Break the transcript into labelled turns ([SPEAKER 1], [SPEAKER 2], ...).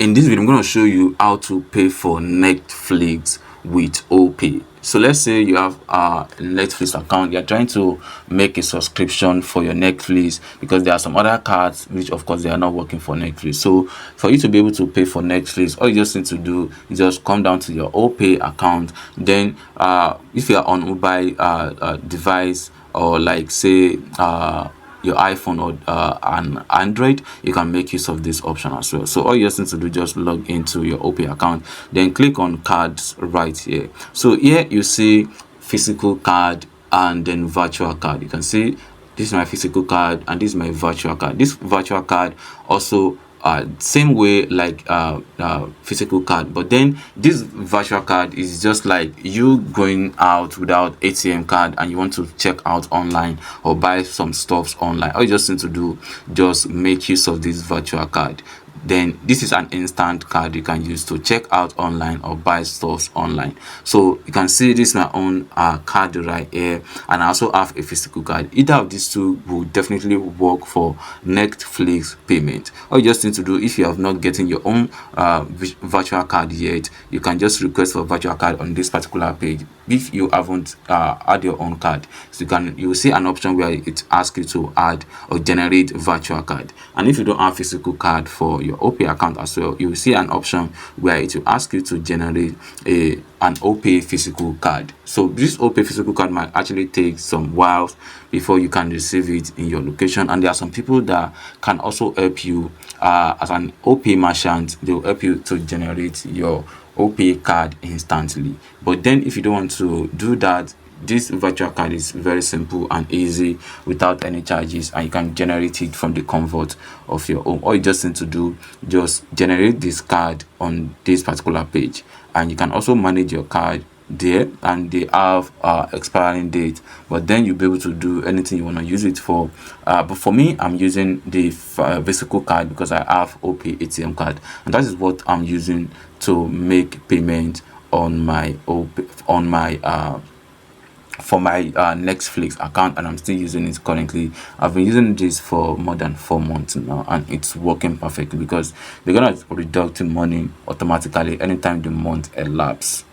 [SPEAKER 1] In this video, I'm going to show you how to pay for Netflix with Opay. So let's say you have a Netflix account, you're trying to make a subscription for your Netflix because there are some other cards which of course they are not working for Netflix. So for you to be able to pay for Netflix, all you just need to do is just come down to your Opay account. Then if you're on mobile device, or like say your iPhone or an Android, you can make use of this option as well. So all you just need to do, just log into your Opay account, then click on cards right here. So here you see physical card and then virtual card. You can see this is my physical card and this is my virtual card. This virtual card also same way like physical card, but then this virtual card is just like you going out without ATM card and you want to check out online or buy some stuffs online. All you just need to do, just make use of this virtual card. Then this is an instant card you can use to check out online or buy stuff online. So you can see this is my own card right here, and I also have a physical card. Either of these two will definitely work for Netflix payment. All you just need to do, if you have not gotten your own virtual card yet, you can just request for virtual card on this particular page. If you haven't add your own card, so you will see an option where it asks you to add or generate virtual card. And if you don't have physical card for your Opay account as well, you will see an option where it will ask you to generate an Opay physical card. So this Opay physical card might actually take some while before you can receive it in your location, and there are some people that can also help you as an Opay merchant. They will help you to generate your Opay card instantly. But then if you don't want to do that, this virtual card is very simple and easy without any charges, and you can generate it from the comfort of your home. All you just need to do, just generate this card on this particular page, and you can also manage your card there, and they have expiring date, but then you'll be able to do anything you want to use it for. But for me, I'm using the physical card because I have Opay ATM card, and that is what I'm using to make payment on my for my Netflix account, and I'm still using it currently. I've been using this for more than 4 months now, and it's working perfectly because they're gonna deduct money automatically anytime the month elapses.